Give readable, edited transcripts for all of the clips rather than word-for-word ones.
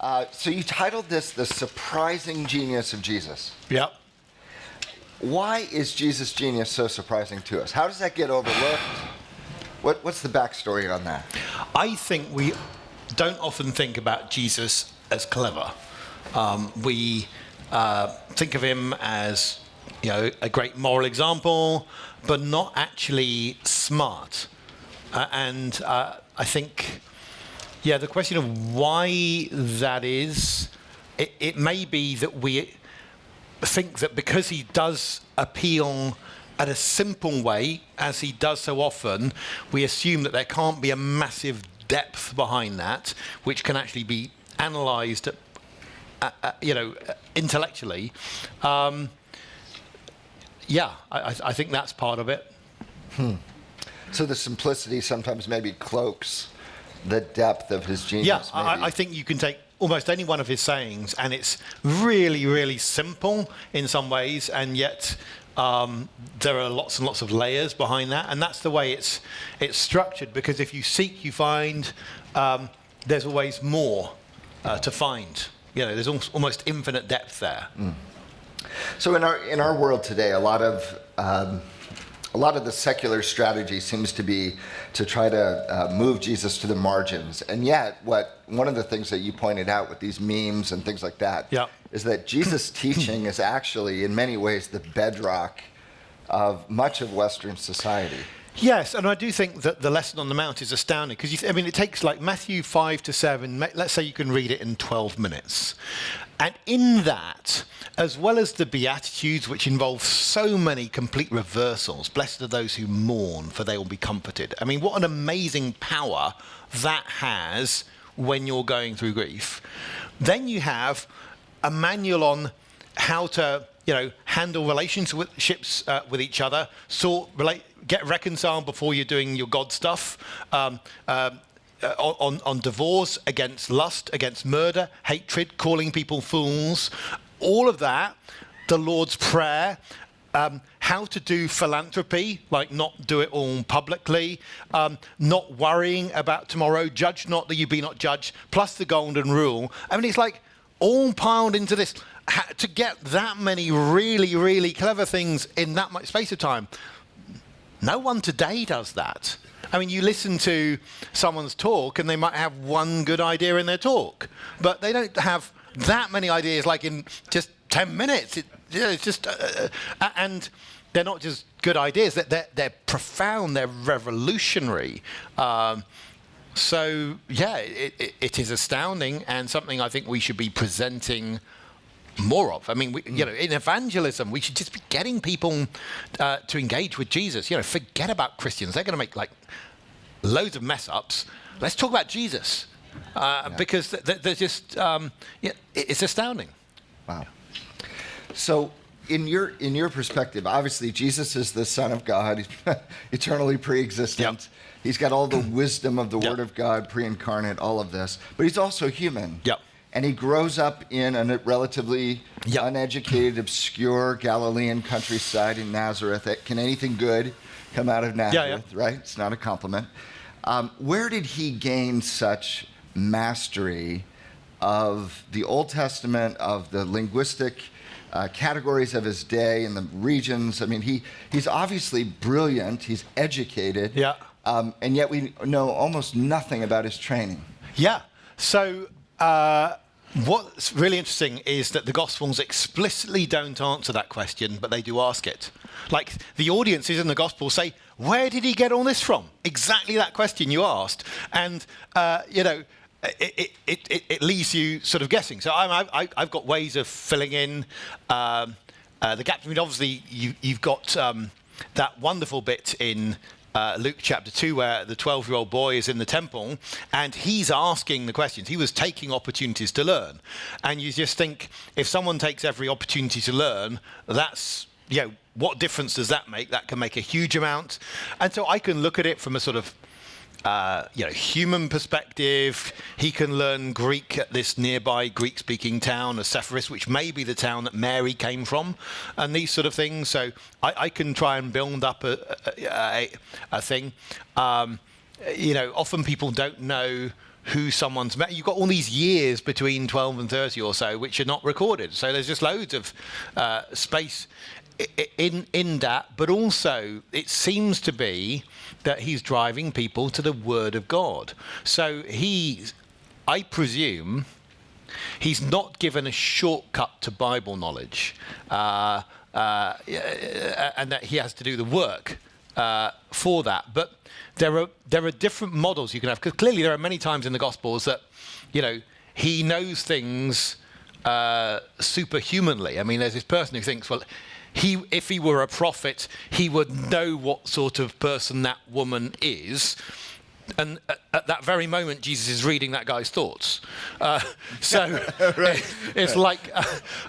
So you titled this The Surprising Genius of Jesus. Yep. Why is Jesus' genius so surprising to us? How does that get overlooked? What's the backstory on that? I think we don't often think about Jesus as clever. We think of him as, a great moral example, but not actually smart. And I think, the question of why that is, it may be that we think that because he does appeal at a simple way, as he does so often, we assume that there can't be a massive depth behind that, which can actually be analysed, intellectually. I think that's part of it. So the simplicity sometimes maybe cloaks the depth of his genius. Yeah, I think you can take almost any one of his sayings, and it's really, really simple in some ways, and yet there are lots and lots of layers behind that, and that's the way it's structured. Because if you seek, you find. There's always more to find. There's almost infinite depth there. So in our world today, a lot of the secular strategy seems to be to try to move Jesus to the margins. And yet, one of the things that you pointed out with these memes and things like that is that Jesus' teaching is actually, in many ways, the bedrock of much of Western society. Yes, and I do think that the Lesson on the Mount is astounding, because it takes like Matthew 5 to 7, let's say you can read it in 12 minutes. And in that, as well as the Beatitudes, which involve so many complete reversals, blessed are those who mourn, for they will be comforted. What an amazing power that has when you're going through grief. Then you have a manual on how to, handle relationships with each other, get reconciled before you're doing your God stuff, on divorce, against lust, against murder, hatred, calling people fools, all of that, the Lord's Prayer, how to do philanthropy, like not do it all publicly, not worrying about tomorrow, judge not that you be not judged, plus the golden rule. It's like all piled into this. To get that many really, really clever things in that much space of time, no one today does that. You listen to someone's talk and they might have one good idea in their talk, but they don't have that many ideas like in just 10 minutes. It's just, and they're not just good ideas, they're profound, they're revolutionary. It is astounding, and something I think we should be presenting more of. In evangelism, we should just be getting people to engage with Jesus. Forget about Christians. They're going to make loads of mess ups. Let's talk about Jesus, because they're just it's astounding. Wow. So in your perspective, obviously Jesus is the Son of God. He's eternally pre-existent. Yep. He's got all the wisdom of the Word of God, pre-incarnate, all of this. But he's also human. Yep. And he grows up in a relatively uneducated, obscure Galilean countryside in Nazareth. Can anything good come out of Nazareth, right? It's not a compliment. Where did he gain such mastery of the Old Testament, of the linguistic categories of his day and the regions? He's obviously brilliant. He's educated. Yeah. And yet we know almost nothing about his training. Yeah. So what's really interesting is that the Gospels explicitly don't answer that question, but they do ask it. Like the audiences in the Gospels say, where did he get all this from? Exactly that question you asked. And, it leaves you sort of guessing. So I've got ways of filling in the gaps. Obviously, you've got that wonderful bit in Luke chapter 2 where the 12-year-old boy is in the temple and he's asking the questions. He was taking opportunities to learn. And you just think, if someone takes every opportunity to learn, that's, what difference does that make? That can make a huge amount. And so I can look at it from a sort of human perspective. He can learn Greek at this nearby Greek-speaking town of Sepphoris, which may be the town that Mary came from, and these sort of things. So I can try and build up a thing. Often people don't know who someone's met. You've got all these years between 12 and 30 or so which are not recorded. So there's just loads of space in that. But also it seems to be that he's driving people to the Word of God. So I presume, he's not given a shortcut to Bible knowledge, and that he has to do the work for that. But there are different models you can have, because clearly there are many times in the Gospels that, he knows things superhumanly. I mean, there's this person who thinks, well, if he were a prophet, he would know what sort of person that woman is. And at that very moment, Jesus is reading that guy's thoughts. So right. It's like,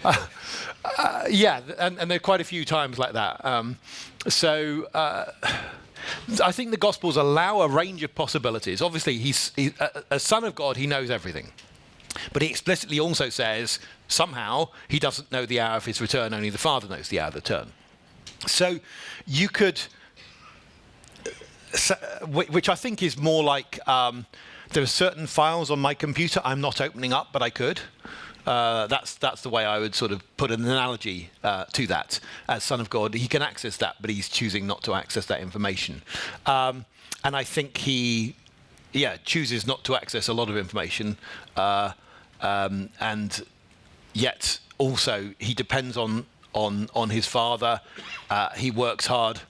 and there are quite a few times like that. I think the Gospels allow a range of possibilities. Obviously, he's a son of God, he knows everything. But he explicitly also says, somehow, he doesn't know the hour of his return, only the Father knows the hour of the return. So you could... which I think is more like there are certain files on my computer I'm not opening up, but I could. That's the way I would sort of put an analogy to that. As Son of God, he can access that, but he's choosing not to access that information. And I think he chooses not to access a lot of information, and yet also he depends on his Father. He works hard.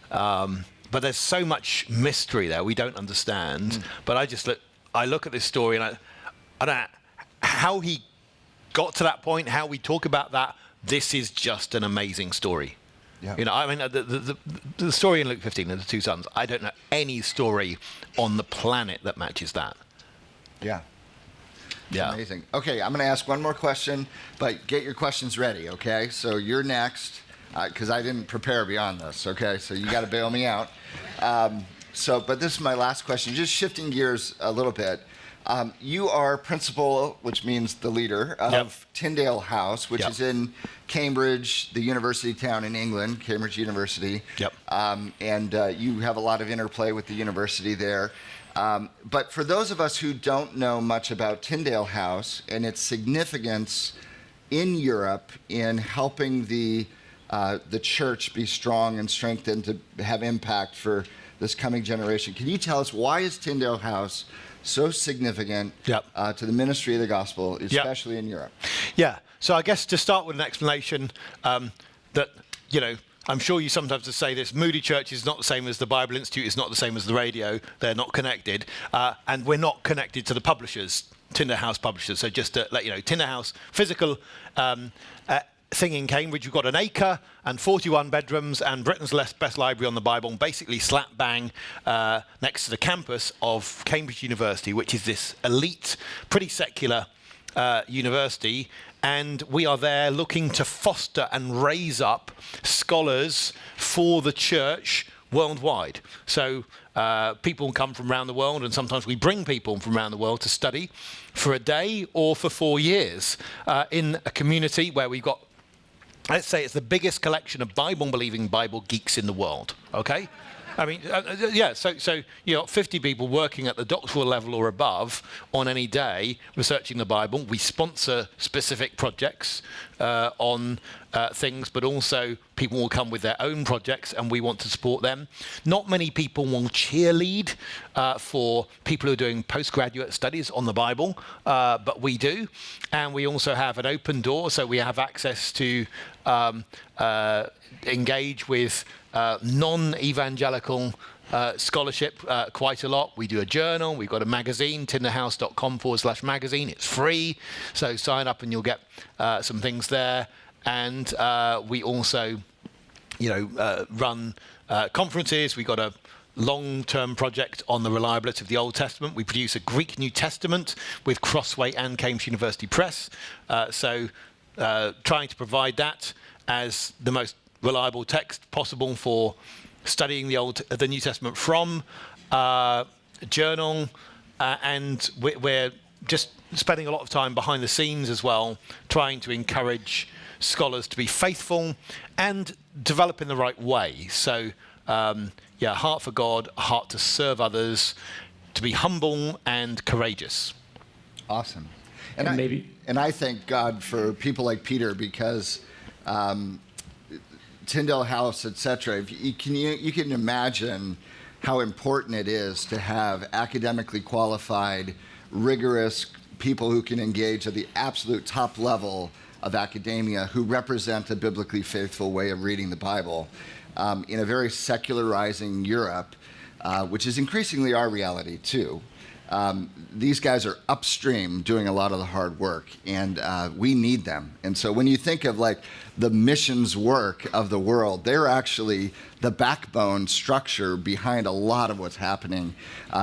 But there's so much mystery there we don't understand. But I look at this story and I don't know how he got to that point, how we talk about that. This is just an amazing story. Yeah. I mean, the story in Luke 15 of the two sons, I don't know any story on the planet that matches that. Yeah. Yeah. Amazing. Okay, I'm going to ask one more question, but get your questions ready, okay? So you're next. Because I didn't prepare beyond this, okay? So you got to bail me out. But this is my last question. Just shifting gears a little bit. You are principal, which means the leader, of Tyndale House, which is in Cambridge, the university town in England, Cambridge University. Yep. And you have a lot of interplay with the university there. But for those of us who don't know much about Tyndale House and its significance in Europe in helping the church be strong and strengthened to have impact for this coming generation. Can you tell us, why is Tyndale House so significant to the ministry of the gospel, especially in Europe? Yeah. So I guess to start with an explanation that, I'm sure you sometimes just say this, Moody Church is not the same as the Bible Institute, it's not the same as the radio, they're not connected, and we're not connected to the publishers, Tyndale House publishers. So just to let you know, Tyndale House, physical thing in Cambridge. We've got an acre and 41 bedrooms and Britain's best library on the Bible, and basically slap bang next to the campus of Cambridge University, which is this elite, pretty secular university. And we are there looking to foster and raise up scholars for the church worldwide. So people come from around the world, and sometimes we bring people from around the world to study for a day or for 4 years in a community where we've got, let's say, it's the biggest collection of Bible-believing Bible geeks in the world, okay? I mean, so 50 people working at the doctoral level or above on any day researching the Bible. We sponsor specific projects on things, but also people will come with their own projects and we want to support them. Not many people will cheerlead for people who are doing postgraduate studies on the Bible, but we do. And we also have an open door, so we have access to engage with non-evangelical scholarship quite a lot. We do a journal, we've got a magazine, tyndarehouse.com/magazine. It's free, so sign up and you'll get some things there. And we also, run conferences. We've got a long-term project on the reliability of the Old Testament. We produce a Greek New Testament with Crossway and Cambridge University Press. Trying to provide that as the most reliable text possible for studying the New Testament from, journal, and we're just spending a lot of time behind the scenes as well, trying to encourage scholars to be faithful and develop in the right way. So, heart for God, heart to serve others, to be humble and courageous. Awesome. And I thank God for people like Peter, because Tyndale House, etc. You can imagine how important it is to have academically qualified, rigorous people who can engage at the absolute top level of academia, who represent a biblically faithful way of reading the Bible in a very secularizing Europe, which is increasingly our reality too. These guys are upstream doing a lot of the hard work, and we need them. And so when you think of like the missions work of the world, they're actually the backbone structure behind a lot of what's happening.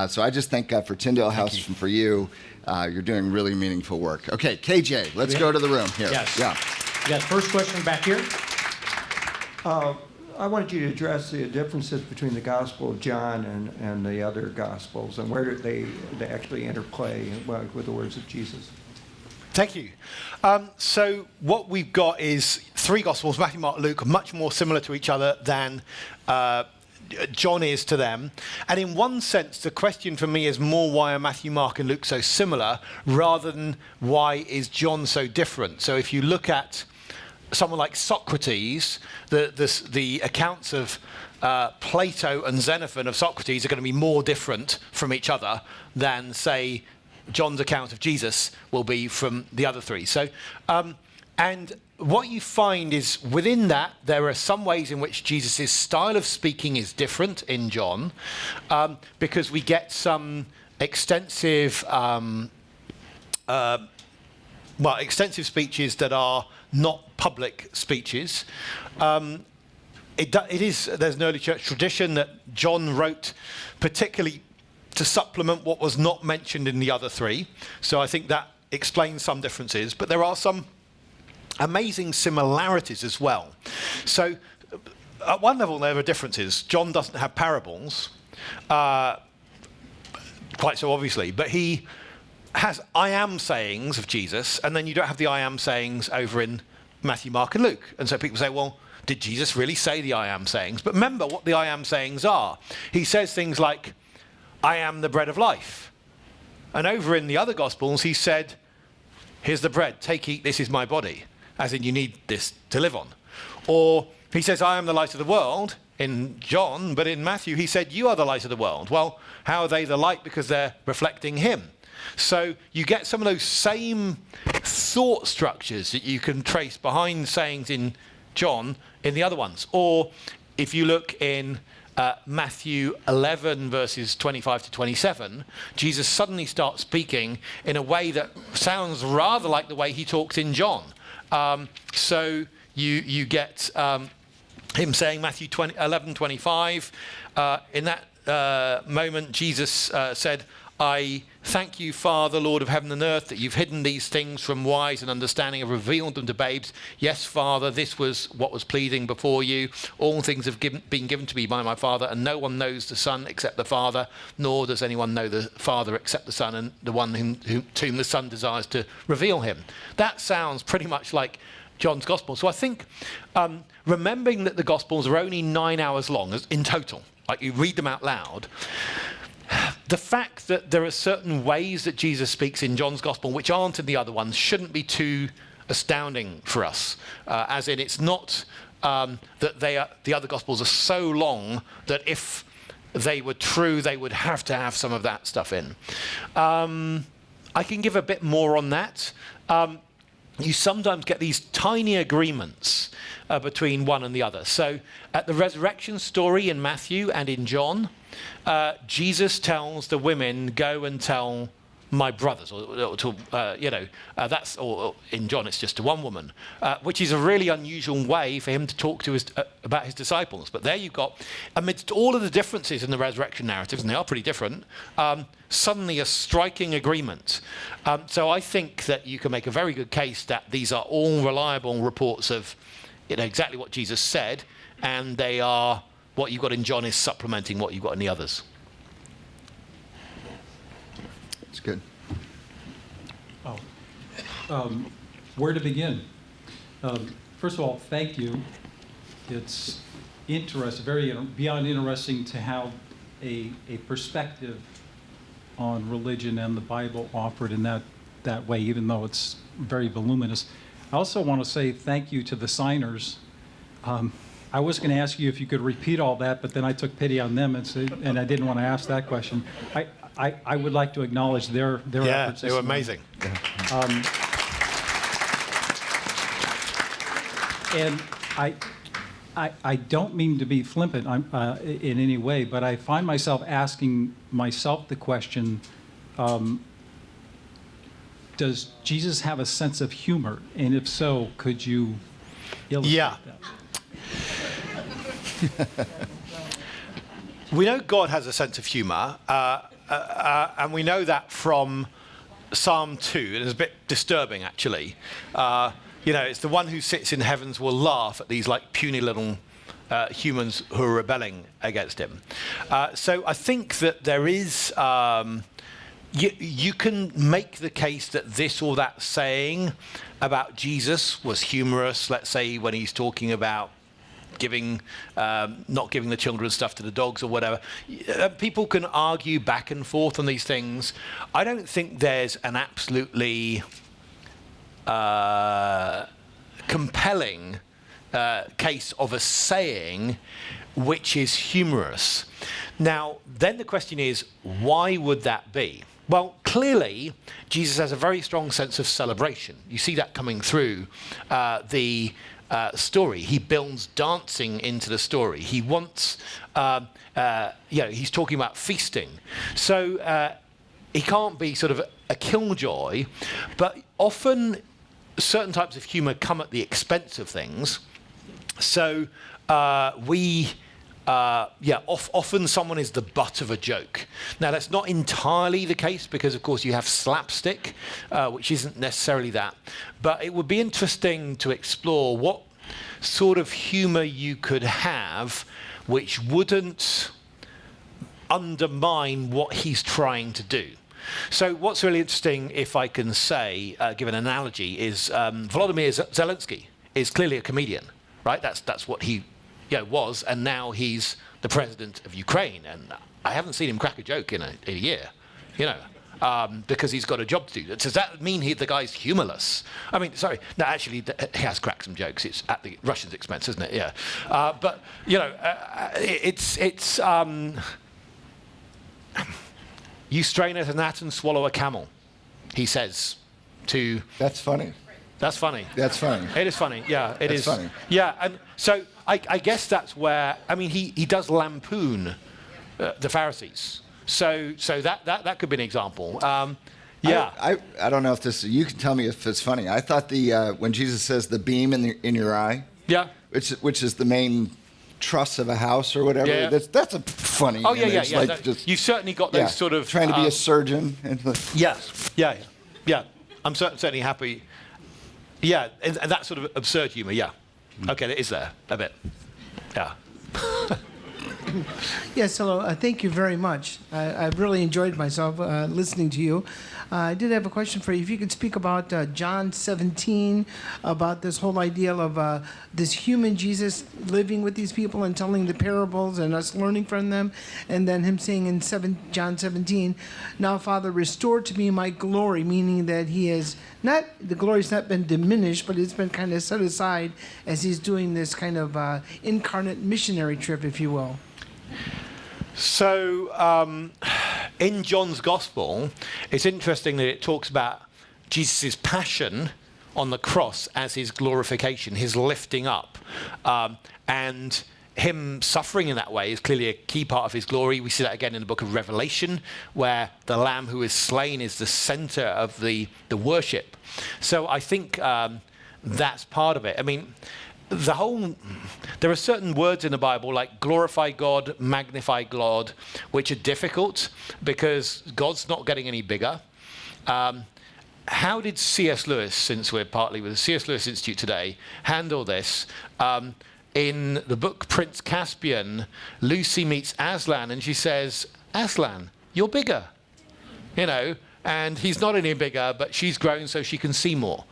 So I just thank God for Tyndale House and for you. You're doing really meaningful work. Okay, KJ, let's go to the room here. Yes. Yeah. You got first question back here. I wanted you to address the differences between the Gospel of John and the other Gospels, and where do they actually interplay with the words of Jesus. Thank you. So what we've got is three Gospels, Matthew, Mark, Luke, much more similar to each other than John is to them. And in one sense, the question for me is more, why are Matthew, Mark, and Luke so similar, rather than why is John so different? So if you look at someone like Socrates, the accounts of Plato and Xenophon of Socrates are going to be more different from each other than, say, John's account of Jesus will be from the other three. So, and what you find is within that, there are some ways in which Jesus' style of speaking is different in John, because we get some extensive extensive speeches that are not public speeches. There's an early church tradition that John wrote particularly to supplement what was not mentioned in the other three. So I think that explains some differences, but there are some amazing similarities as well. So at one level there are differences. John doesn't have parables, quite so obviously, but he has I am sayings of Jesus, and then you don't have the I am sayings over in Matthew, Mark, and Luke. And so people say, well, did Jesus really say the I am sayings? But remember what the I am sayings are. He says things like, I am the bread of life. And over in the other Gospels, he said, here's the bread, take, eat, this is my body. As in, you need this to live on. Or he says, I am the light of the world in John, but in Matthew, he said, you are the light of the world. Well, how are they the light? Because they're reflecting him. So you get some of those same thought structures that you can trace behind sayings in John in the other ones. Or if you look in Matthew 11, verses 25 to 27, Jesus suddenly starts speaking in a way that sounds rather like the way he talks in John. So you get him saying Matthew 11:25. In that moment, Jesus said, I thank you, Father, Lord of heaven and earth, that you've hidden these things from wise and understanding and revealed them to babes. Yes, Father, this was what was pleasing before you. All things have been given to me by my Father, and no one knows the Son except the Father, nor does anyone know the Father except the Son and the one to whom the Son desires to reveal him. That sounds pretty much like John's Gospel. So I think remembering that the Gospels are only 9 hours long in total, like you read them out loud, the fact that there are certain ways that Jesus speaks in John's Gospel which aren't in the other ones shouldn't be too astounding for us. As in, it's not that the other Gospels are so long that if they were true, they would have to have some of that stuff in. I can give a bit more on that. You sometimes get these tiny agreements between one and the other. So at the resurrection story in Matthew and in John, Jesus tells the women, go and tell my brothers, or in John it's just to one woman, which is a really unusual way for him to talk to about his disciples. But there you've got, amidst all of the differences in the resurrection narratives, and they are pretty different, suddenly a striking agreement. So I think that you can make a very good case that these are all reliable reports of exactly what Jesus said, and they are, what you've got in John is supplementing what you've got in the others. It's good. Where to begin? First of all, thank you. It's interesting, beyond interesting to have a perspective on religion and the Bible offered in that way, even though it's very voluminous. I also want to say thank you to the signers. I was going to ask you if you could repeat all that, but then I took pity on them and I didn't want to ask that question. I would like to acknowledge their efforts. Yeah, they were amazing. And I don't mean to be flippant in any way, but I find myself asking myself the question, does Jesus have a sense of humor? And if so, could you illustrate that? We know God has a sense of humor, and we know that from Psalm 2. It's a bit disturbing, actually. It's the one who sits in heavens will laugh at these like puny little humans who are rebelling against him. So I think that there is, you can make the case that this or that saying about Jesus was humorous, let's say when he's talking about not giving the children stuff to the dogs or whatever. People can argue back and forth on these things. I don't think there's an absolutely compelling case of a saying which is humorous. Now, then the question is, why would that be? Well, clearly, Jesus has a very strong sense of celebration. You see that coming through the story. He builds dancing into the story. He wants, he's talking about feasting. So he can't be sort of a killjoy, but often certain types of humor come at the expense of things. So often someone is the butt of a joke. Now, that's not entirely the case because, of course, you have slapstick, which isn't necessarily that. But it would be interesting to explore what sort of humor you could have which wouldn't undermine what he's trying to do. So what's really interesting, if I can say, give an analogy, is Volodymyr Zelensky is clearly a comedian, right? That's what he was, and now he's the president of Ukraine, and I haven't seen him crack a joke in a year, because he's got a job to do. Does that mean the guy's humorless? I mean, sorry, no, actually, he has cracked some jokes. It's at the Russians' expense, isn't it? Yeah, but it's you strain at a gnat and swallow a camel, he says to. That's funny. That's funny. That's funny. It is funny. Yeah, it is. Funny. Yeah, and so I guess that's where he does lampoon the Pharisees. So that could be an example. Yeah. I don't know if this. You can tell me if it's funny. I thought when Jesus says the beam in your eye. Yeah. Which is the main truss of a house or whatever. Yeah. That's a funny. Oh yeah. Like you've certainly got those sort of trying to be a surgeon. Yes. Yeah. I'm certainly happy. Yeah, and that sort of absurd humour. Yeah. Okay, it is there a bit. Yeah. Yes, hello. Thank you very much. I've really enjoyed myself listening to you. I did have a question for you. If you could speak about John 17, about this whole idea of this human Jesus living with these people and telling the parables and us learning from them, and then him saying in John 17, "Now, Father, restore to me my glory," meaning that the glory's not been diminished, but it's been kind of set aside as he's doing this kind of incarnate missionary trip, if you will. So, in John's Gospel, it's interesting that it talks about Jesus' passion on the cross as his glorification, his lifting up. And him suffering in that way is clearly a key part of his glory. We see that again in the book of Revelation, where the Lamb who is slain is the center of the worship. So I think that's part of it. I mean, there are certain words in the Bible like glorify God, magnify God, which are difficult because God's not getting any bigger. How did C.S. Lewis, since we're partly with the C.S. Lewis Institute today, handle this? In the book Prince Caspian, Lucy meets Aslan and she says, "Aslan, you're bigger." And he's not any bigger, but she's grown so she can see more.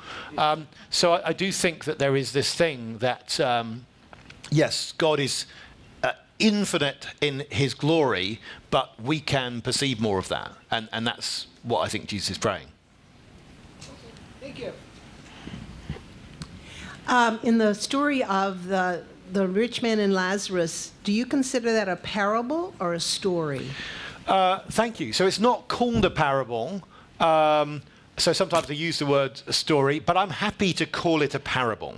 So I do think that there is this thing that, yes, God is infinite in his glory, but we can perceive more of that. And that's what I think Jesus is praying. Thank you. In the story of the rich man and Lazarus, do you consider that a parable or a story? Thank you. So it's not called a parable. So sometimes I use the word story, but I'm happy to call it a parable.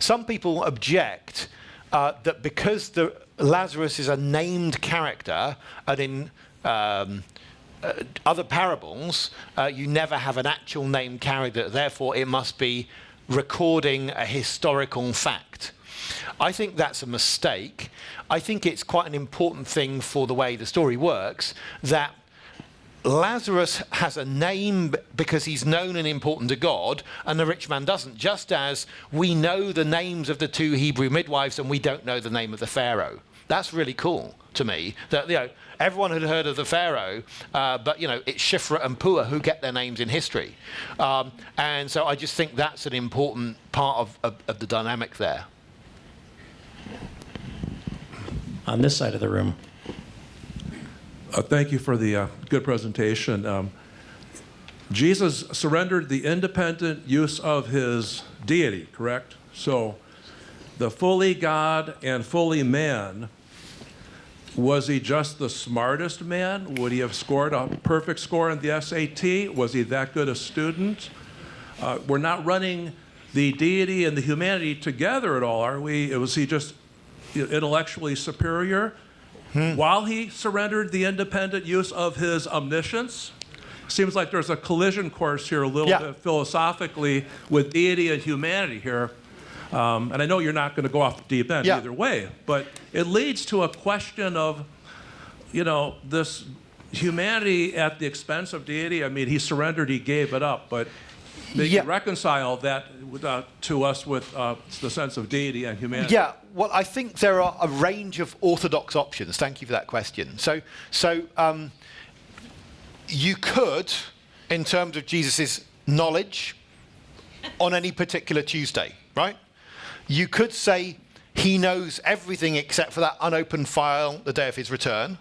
Some people object that because Lazarus is a named character, and in other parables, you never have an actual named character, therefore it must be recording a historical fact. I think that's a mistake. I think it's quite an important thing for the way the story works, that Lazarus has a name because he's known and important to God, and the rich man doesn't, just as we know the names of the two Hebrew midwives and we don't know the name of the Pharaoh. That's really cool to me, that everyone had heard of the Pharaoh, but it's Shiphrah and Puah who get their names in history. And so I just think that's an important part of the dynamic there. On this side of the room. Thank you for the good presentation. Jesus surrendered the independent use of his deity, correct? So the fully God and fully man, was he just the smartest man? Would he have scored a perfect score in the SAT? Was he that good a student? We're not running the deity and the humanity together at all, are we? Was he just intellectually superior? While he surrendered the independent use of his omniscience? Seems like there's a collision course here a little bit philosophically with deity and humanity here. And I know you're not going to go off the deep end either way, but it leads to a question of, this humanity at the expense of deity. I mean, he surrendered, he gave it up, but they can reconcile that to us with the sense of deity and humanity. Yeah, well, I think there are a range of orthodox options. Thank you for that question. So you could, in terms of Jesus' knowledge, on any particular Tuesday, right? You could say he knows everything except for that unopened file the day of his return.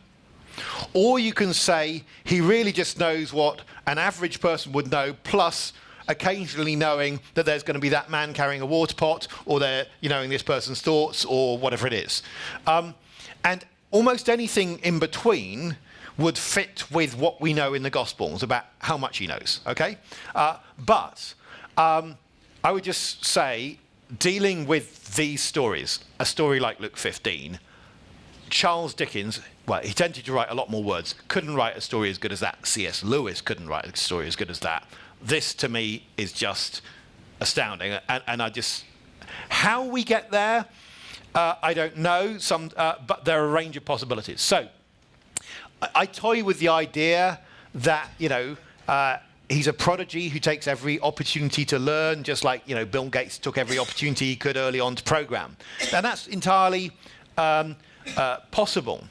Or you can say he really just knows what an average person would know, plus occasionally knowing that there's going to be that man carrying a water pot, or they're knowing this person's thoughts, or whatever it is. And almost anything in between would fit with what we know in the Gospels about how much he knows, okay? But I would just say, dealing with these stories, a story like Luke 15, Charles Dickens, well, he tended to write a lot more words, couldn't write a story as good as that. C.S. Lewis couldn't write a story as good as that. This, to me, is just astounding. And I just... How we get there, I don't know, but there are a range of possibilities. So, I toy with the idea that, he's a prodigy who takes every opportunity to learn, just like, Bill Gates took every opportunity he could early on to program. And that's entirely possible.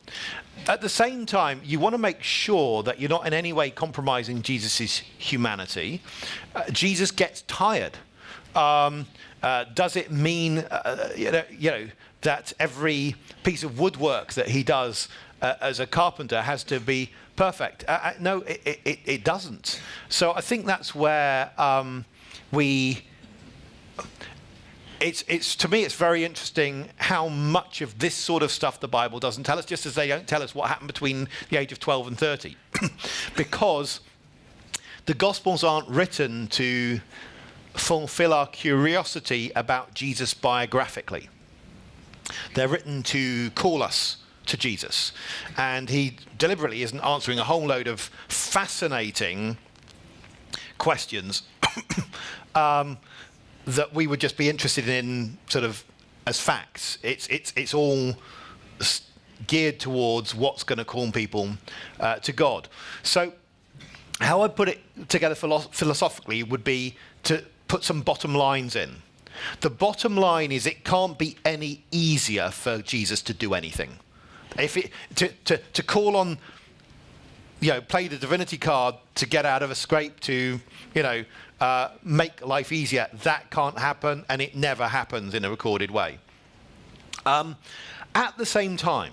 At the same time, you want to make sure that you're not in any way compromising Jesus' humanity. Jesus gets tired. Does it mean, that every piece of woodwork that he does as a carpenter has to be perfect? No, it doesn't. So I think that's where It's to me, it's very interesting how much of this sort of stuff the Bible doesn't tell us, just as they don't tell us what happened between the age of 12 and 30. Because the Gospels aren't written to fulfill our curiosity about Jesus biographically. They're written to call us to Jesus. And he deliberately isn't answering a whole load of fascinating questions that we would just be interested in sort of as facts. It's all geared towards what's going to call people to God. So how I put it together philosophically would be to put some bottom lines in. The bottom line is it can't be any easier for Jesus to do anything. To call on, play the divinity card to get out of a scrape, to, make life easier, that can't happen, and it never happens in a recorded way. At the same time,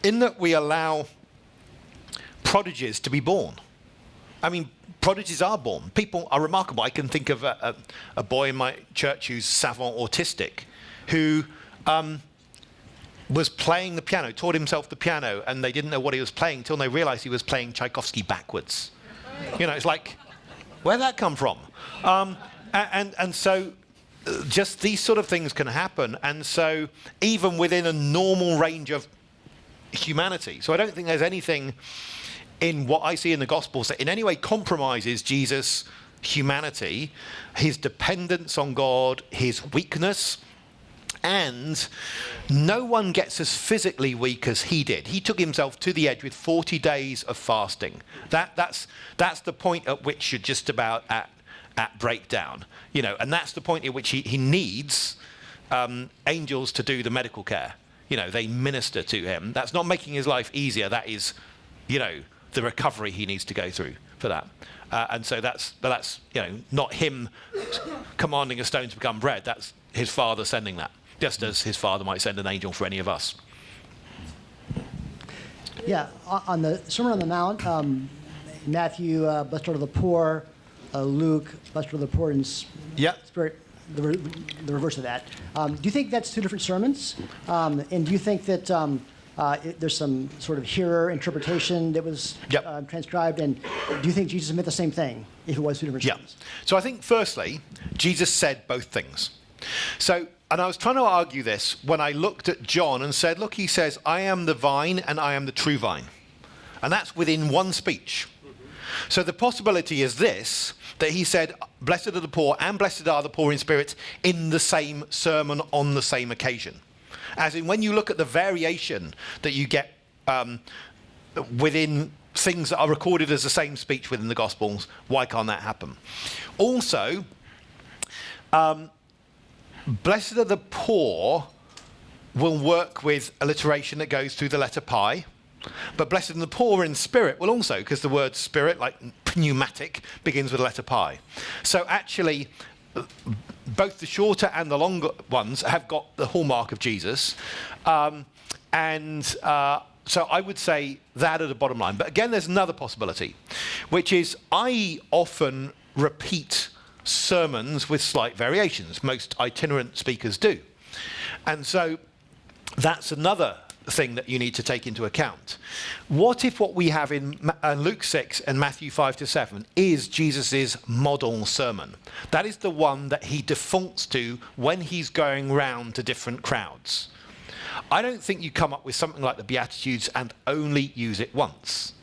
in that we allow prodigies to be born. I mean, prodigies are born. People are remarkable. I can think of a boy in my church who's savant autistic, who was playing the piano, taught himself the piano, and they didn't know what he was playing until they realized he was playing Tchaikovsky backwards. You know, it's like, where'd that come from? And so just these sort of things can happen. And so even within a normal range of humanity. So I don't think there's anything in what I see in the Gospels that in any way compromises Jesus' humanity, his dependence on God, his weakness. And no one gets as physically weak as he did. He took himself to the edge with 40 days of fasting. That's the point at which you're just about at breakdown, you know, and that's the point at which he needs angels to do the medical care. You know, they minister to him. That's not making his life easier. That is, you know, the recovery he needs to go through for that. And so that's you know, not him commanding a stone to become bread. That's his Father sending that, just as his Father might send an angel for any of us. Yeah, on the Sermon on the Mount, Matthew, blessed are the poor, Luke, blessed are the poor in spirit, the reverse of that. Do you think that's two different sermons? And do you think that there's some sort of hearer interpretation that was transcribed? And do you think Jesus meant the same thing if it was two different sermons? So I think, firstly, Jesus said both things. So, and I was trying to argue this when I looked at John and said, look, he says, I am the vine and I am the true vine. And that's within one speech. So the possibility is this, that he said, blessed are the poor and blessed are the poor in spirit in the same sermon on the same occasion. As in, when you look at the variation that you get within things that are recorded as the same speech within the Gospels, why can't that happen? Also, blessed are the poor will work with alliteration that goes through the letter pi. But blessed are the poor in spirit will also, because the word spirit, like pneumatic, begins with the letter pi. So actually, both the shorter and the longer ones have got the hallmark of Jesus. So I would say that at the bottom line. But again, there's another possibility, which is I often repeat sermons with slight variations. Most itinerant speakers do. And so that's another thing that you need to take into account. What if what we have in Luke 6 and Matthew 5-7 is Jesus's model sermon? That is the one that he defaults to when he's going round to different crowds. I don't think you come up with something like the Beatitudes and only use it once.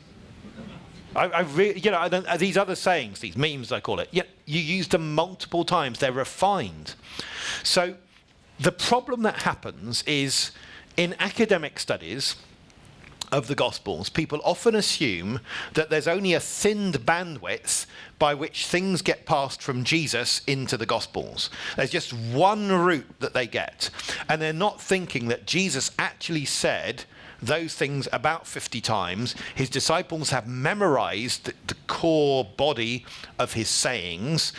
I really, you know, these other sayings, these memes I call it, you use them multiple times. They're refined. So the problem that happens is in academic studies of the Gospels, people often assume that there's only a thinned bandwidth by which things get passed from Jesus into the Gospels. There's just one route that they get. And they're not thinking that Jesus actually said those things about 50 times. His disciples have memorized the core body of his sayings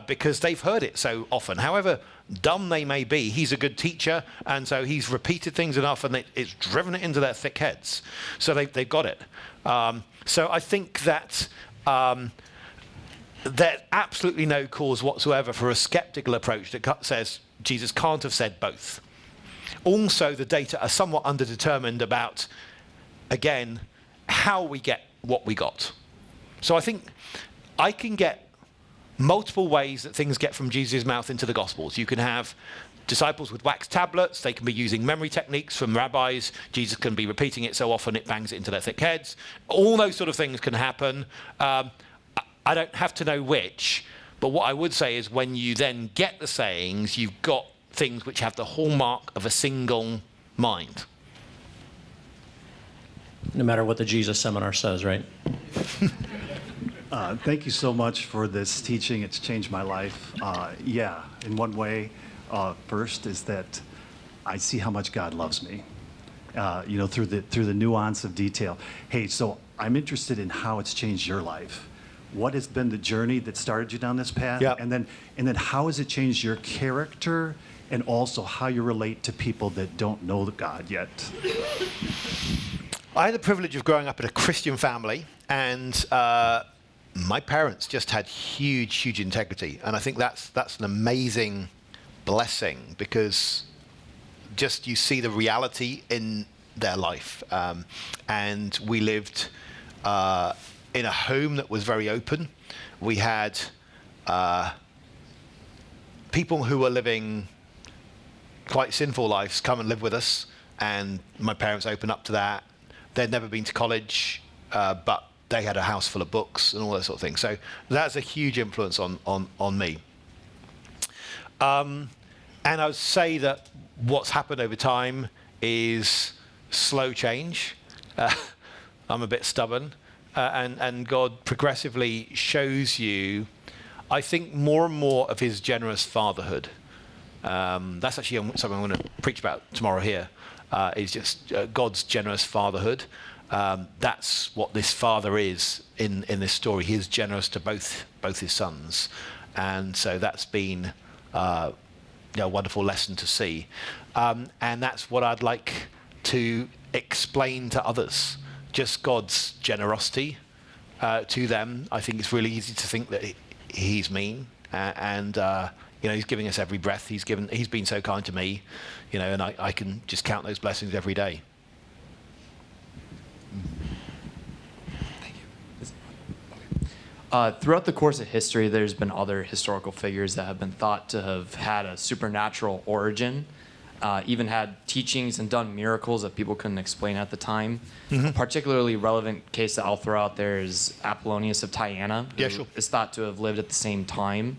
because they've heard it so often. However dumb they may be, he's a good teacher, and so he's repeated things enough and it's driven it into their thick heads. So they've got it. So I think that there's absolutely no cause whatsoever for a skeptical approach that says Jesus can't have said both. Also, the data are somewhat underdetermined about, again, how we get what we got. So I think I can get multiple ways that things get from Jesus' mouth into the Gospels. You can have disciples with wax tablets. They can be using memory techniques from rabbis. Jesus can be repeating it so often it bangs it into their thick heads. All those sort of things can happen. I don't have to know which, but what I would say is when you then get the sayings, you've got things which have the hallmark of a single mind. No matter what the Jesus seminar says, right? Thank you so much for this teaching. It's changed my life. In one way, first is that I see how much God loves me, through the nuance of detail. Hey, so I'm interested in how it's changed your life. What has been the journey that started you down this path? Yeah. And then how has it changed your character and also how you relate to people that don't know God yet. I had the privilege of growing up in a Christian family, and my parents just had huge integrity, and I think that's an amazing blessing, because just you see the reality in their life. And we lived in a home that was very open. We had people who were living quite sinful lives come and live with us, and my parents opened up to that. They'd never been to college, but they had a house full of books and all that sort of thing. So that's a huge influence on me. And I would say that what's happened over time is slow change. I'm a bit stubborn. And God progressively shows you, I think, more and more of his generous fatherhood. That's actually something I'm going to preach about tomorrow here, is just God's generous fatherhood. That's what this father is in this story. He is generous to both his sons. And so that's been a wonderful lesson to see. And that's what I'd like to explain to others. Just God's generosity to them. I think it's really easy to think that he's mean, and he's giving us every breath. He's been so kind to me, and I can just count those blessings every day. Throughout the course of history, there's been other historical figures that have been thought to have had a supernatural origin, even had teachings and done miracles that people couldn't explain at the time. Mm-hmm. A particularly relevant case that I'll throw out there is Apollonius of Tyana, who is thought to have lived at the same time,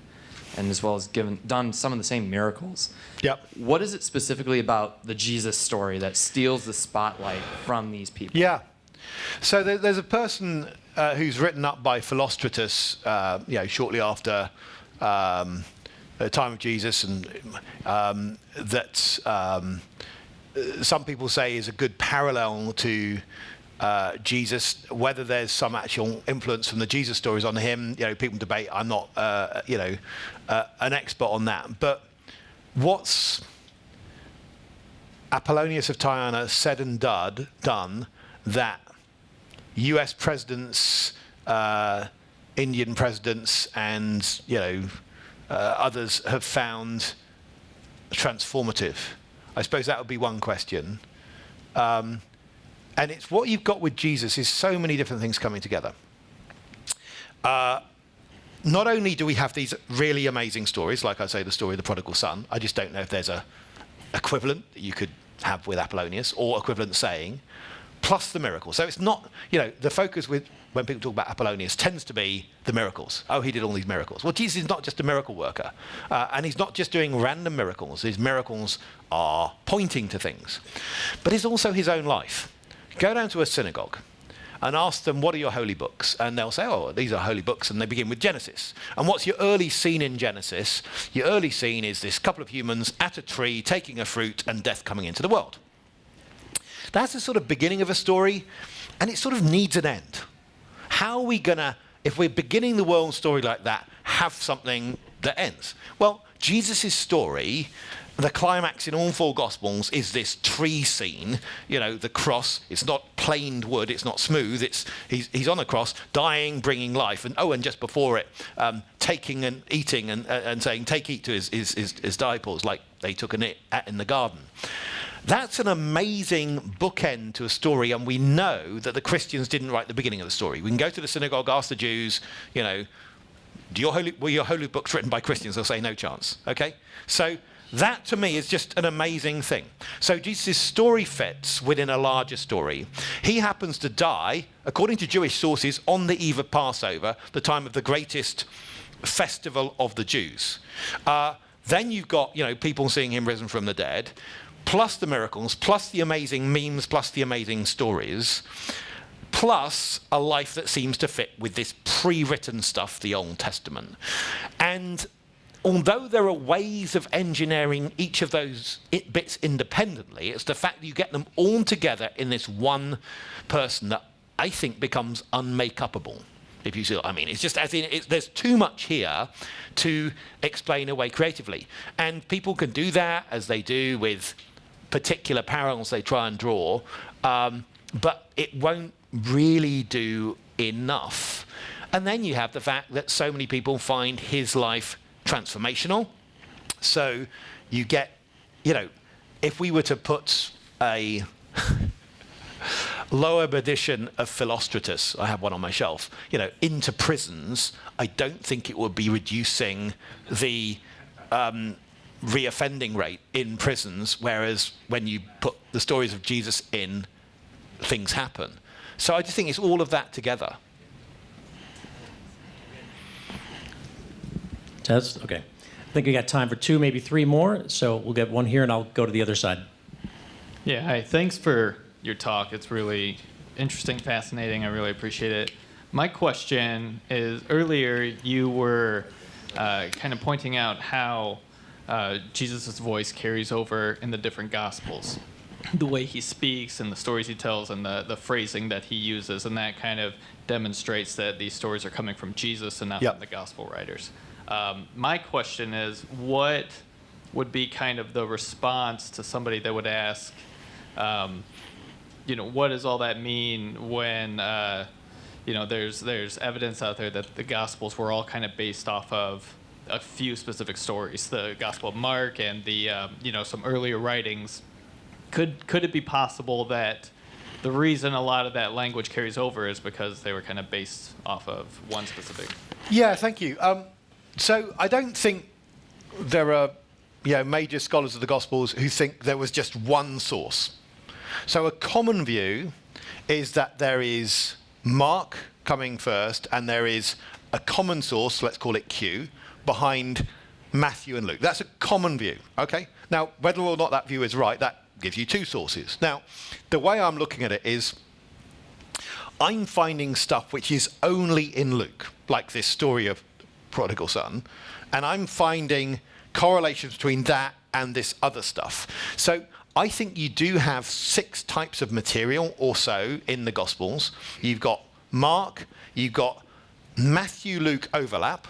and as well as done some of the same miracles. Yep. What is it specifically about the Jesus story that steals the spotlight from these people? Yeah. So there's a person who's written up by Philostratus, shortly after the time of Jesus, and that some people say is a good parallel to Jesus. Whether there's some actual influence from the Jesus stories on him, people debate. I'm not, an expert on that. But what's Apollonius of Tyana said and done that U.S. presidents, Indian presidents, and others have found transformative? I suppose that would be one question. And it's what you've got with Jesus is so many different things coming together. Not only do we have these really amazing stories, like I say, the story of the prodigal son. I just don't know if there's a equivalent that you could have with Apollonius, or equivalent saying, plus the miracles. So it's not, the focus when people talk about Apollonius tends to be the miracles. Oh, he did all these miracles. Well, Jesus is not just a miracle worker. And he's not just doing random miracles. His miracles are pointing to things. But it's also his own life. Go down to a synagogue and ask them, what are your holy books? And they'll say, oh, these are holy books. And they begin with Genesis. And what's your early scene in Genesis? Your early scene is this couple of humans at a tree taking a fruit and death coming into the world. That's the sort of beginning of a story, and it sort of needs an end. How are we going to, if we're beginning the world story like that, have something that ends? Well, Jesus' story, the climax in all four Gospels is this tree scene, the cross. It's not planed wood, it's not smooth, he's on a cross, dying, bringing life, and just before it, taking and eating and saying, take, eat to his disciples, like they took in the garden. That's an amazing bookend to a story, and we know that the Christians didn't write the beginning of the story. We can go to the synagogue, ask the Jews, were your holy books written by Christians? They'll say no chance. Okay? So that, to me, is just an amazing thing. So Jesus' story fits within a larger story. He happens to die, according to Jewish sources, on the eve of Passover, the time of the greatest festival of the Jews. Then you've got, people seeing him risen from the dead, plus the miracles, plus the amazing memes, plus the amazing stories, plus a life that seems to fit with this pre-written stuff, the Old Testament. And although there are ways of engineering each of those bits independently, it's the fact that you get them all together in this one person that I think becomes unmake-upable. if you see what I mean. It's just, as in, there's too much here to explain away creatively. And people can do that, as they do with particular parallels they try and draw, but it won't really do enough. And then you have the fact that so many people find his life transformational. So you get, if we were to put a lower edition of Philostratus, I have one on my shelf, into prisons, I don't think it would be reducing the reoffending rate in prisons, whereas when you put the stories of Jesus in, things happen. So I just think it's all of that together. That's okay. I think we got time for 2, maybe 3 more. So we'll get one here, and I'll go to the other side. Yeah, hi. Thanks for your talk. It's really interesting, fascinating. I really appreciate it. My question is, earlier you were kind of pointing out how Jesus' voice carries over in the different Gospels. The way he speaks and the stories he tells and the phrasing that he uses, and that kind of demonstrates that these stories are coming from Jesus and not from the Gospel writers. My question is, what would be kind of the response to somebody that would ask, what does all that mean when, there's evidence out there that the Gospels were all kind of based off of a few specific stories, the Gospel of Mark and the, some earlier writings. Could it be possible that the reason a lot of that language carries over is because they were kind of based off of one specific? Yeah, thank you. So I don't think there are major scholars of the Gospels who think there was just one source. So a common view is that there is Mark coming first, and there is a common source, let's call it Q, behind Matthew and Luke. That's a common view, okay? Now, whether or not that view is right, that gives you 2 sources. Now, the way I'm looking at it is I'm finding stuff which is only in Luke, like this story of prodigal son, and I'm finding correlations between that and this other stuff. So I think you do have 6 types of material or so in the Gospels. You've got Mark, you've got Matthew, Luke overlap,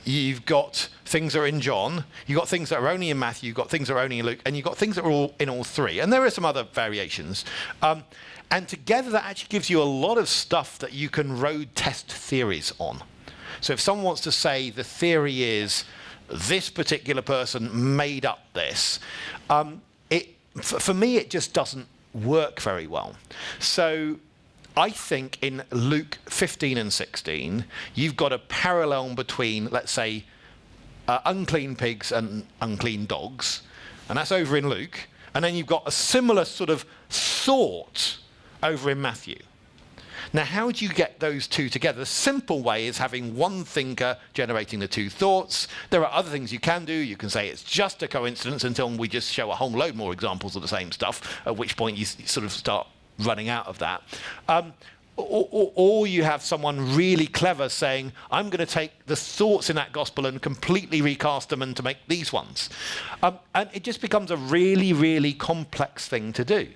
you've got things that are in John, you've got things that are only in Matthew, you've got things that are only in Luke, and you've got things that are all in all 3. And there are some other variations. And together that actually gives you a lot of stuff that you can road test theories on. So if someone wants to say the theory is this particular person made up this, for me it just doesn't work very well. So I think in Luke 15 and 16, you've got a parallel between, let's say, unclean pigs and unclean dogs, and that's over in Luke. And then you've got a similar sort of thought over in Matthew. Now, how do you get those 2 together? The simple way is having one thinker generating the 2 thoughts. There are other things you can do. You can say it's just a coincidence until we just show a whole load more examples of the same stuff, at which point you sort of start running out of that. Or you have someone really clever saying, I'm going to take the thoughts in that gospel and completely recast them and to make these ones. And it just becomes a really, really complex thing to do.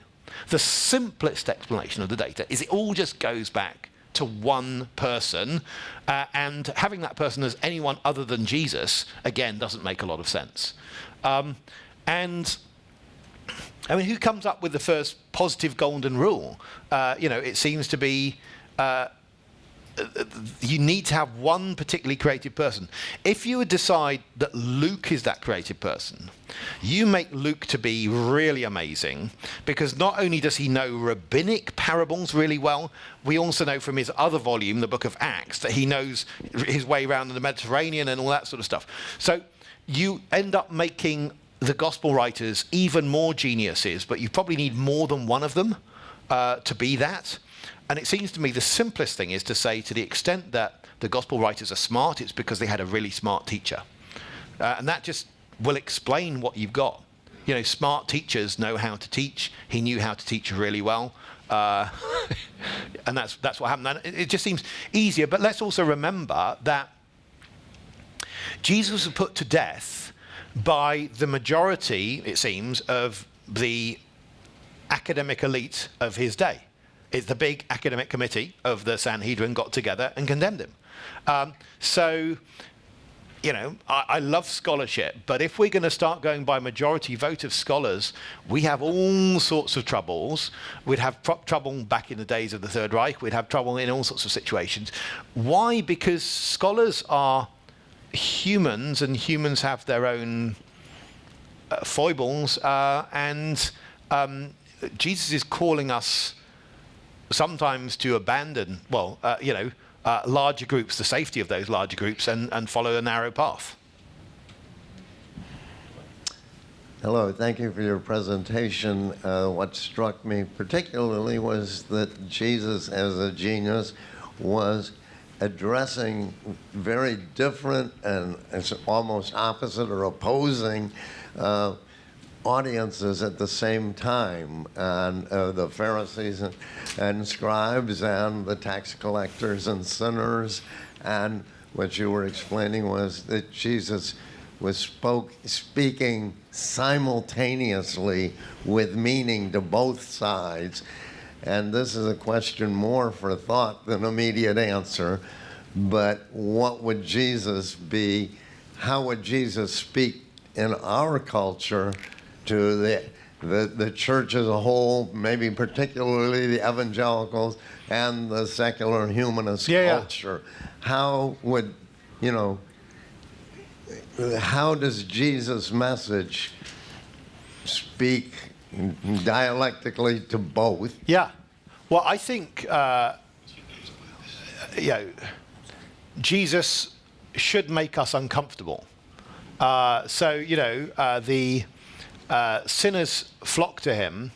The simplest explanation of the data is it all just goes back to one person, and having that person as anyone other than Jesus, again, doesn't make a lot of sense. And I mean, who comes up with the first positive golden rule? It seems to be you need to have one particularly creative person. If you would decide that Luke is that creative person, you make Luke to be really amazing, because not only does he know rabbinic parables really well, we also know from his other volume, the book of Acts, that he knows his way around in the Mediterranean and all that sort of stuff. So you end up making the gospel writers even more geniuses, but you probably need more than one of them to be that. And it seems to me the simplest thing is to say, to the extent that the gospel writers are smart, it's because they had a really smart teacher. And that just will explain what you've got. Smart teachers know how to teach. He knew how to teach really well. And that's what happened. And it just seems easier. But let's also remember that Jesus was put to death by the majority, it seems, of the academic elite of his day. is the big academic committee of the Sanhedrin got together and condemned him. So, you know, I love scholarship, but if we're going to start going by majority vote of scholars, we have all sorts of troubles. We'd have trouble back in the days of the Third Reich. We'd have trouble in all sorts of situations. Why? Because scholars are humans, and humans have their own foibles, and Jesus is calling us sometimes to abandon, larger groups, the safety of those larger groups, and follow a narrow path. Hello, thank you for your presentation. What struck me particularly was that Jesus, as a genius, was addressing very different and it's almost opposite or opposing audiences at the same time, and the Pharisees and scribes and the tax collectors and sinners. And what you were explaining was that Jesus was speaking simultaneously with meaning to both sides. And this is a question more for thought than immediate answer. But what would Jesus be? How would Jesus speak in our culture to the church as a whole, maybe particularly the evangelicals and the secular humanist culture? How would, how does Jesus' message speak dialectically to both? Yeah. Well, I think, Jesus should make us uncomfortable. The sinners flock to him,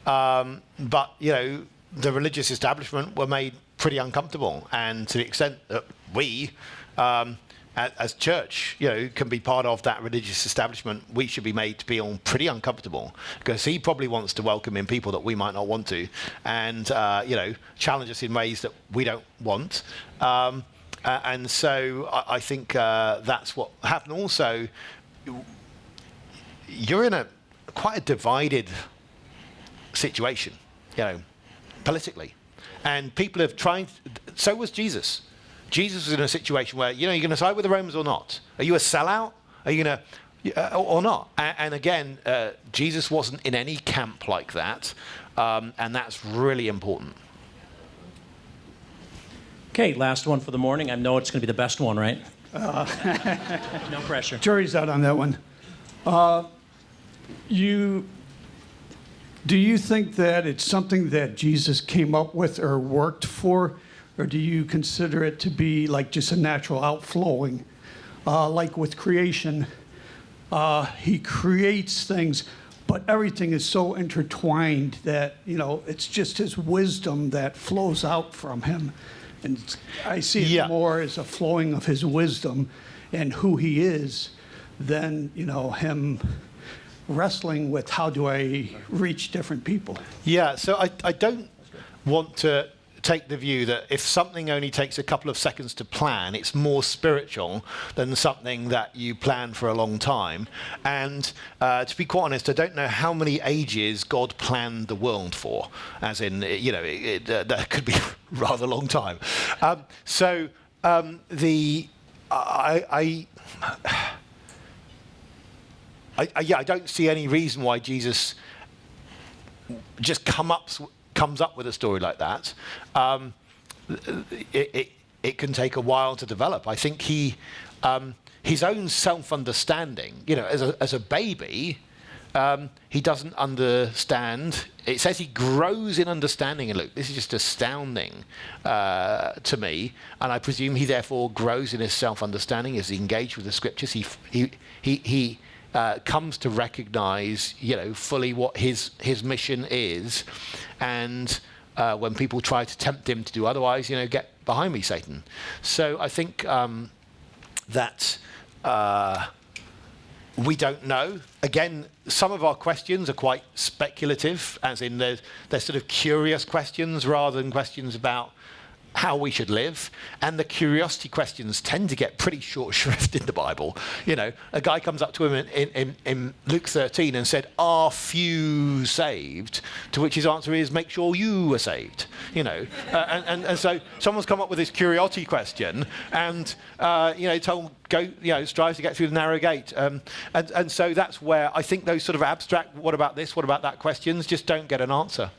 but, the religious establishment were made pretty uncomfortable. And to the extent that we, as church, can be part of that religious establishment, we should be made to feel pretty uncomfortable, because he probably wants to welcome in people that we might not want to, and challenge us in ways that we don't want. And so I think that's what happened. Also, you're in quite a divided situation, politically, and people have tried. So was Jesus. Jesus was in a situation where, you're going to side with the Romans or not? Are you a sellout? Are you going to, or not? And again, Jesus wasn't in any camp like that, and that's really important. Okay, last one for the morning. I know it's going to be the best one, right? No pressure. Jury's out on that one. Do you think that it's something that Jesus came up with or worked for, or do you consider it to be like just a natural outflowing? Like with creation, he creates things, but everything is so intertwined that, it's just his wisdom that flows out from him. And I see it more as a flowing of his wisdom and who he is than, him wrestling with how do I reach different people. Yeah, so I don't want to take the view that if something only takes a couple of seconds to plan, it's more spiritual than something that you plan for a long time. And to be quite honest, I don't know how many ages God planned the world for, as in, that could be a rather long time. I don't see any reason why Jesus just comes up with a story like that. It can take a while to develop. I think his own self-understanding, as a baby, he doesn't understand. It says he grows in understanding in Luke. This is just astounding to me, and I presume he therefore grows in his self-understanding as he engages with the scriptures. He comes to recognize, fully what his mission is, and when people try to tempt him to do otherwise, get behind me, Satan. So I think that we don't know. Again, some of our questions are quite speculative, as in they're sort of curious questions rather than questions about how we should live, and the curiosity questions tend to get pretty short shrift in the Bible. You know, a guy comes up to him in Luke 13 and said, "Are few saved?" To which his answer is, "Make sure you are saved." You know, and so someone's come up with this curiosity question, and you know, told go, you know, strive to get through the narrow gate, and so that's where I think those sort of abstract, what about this, what about that questions, just don't get an answer.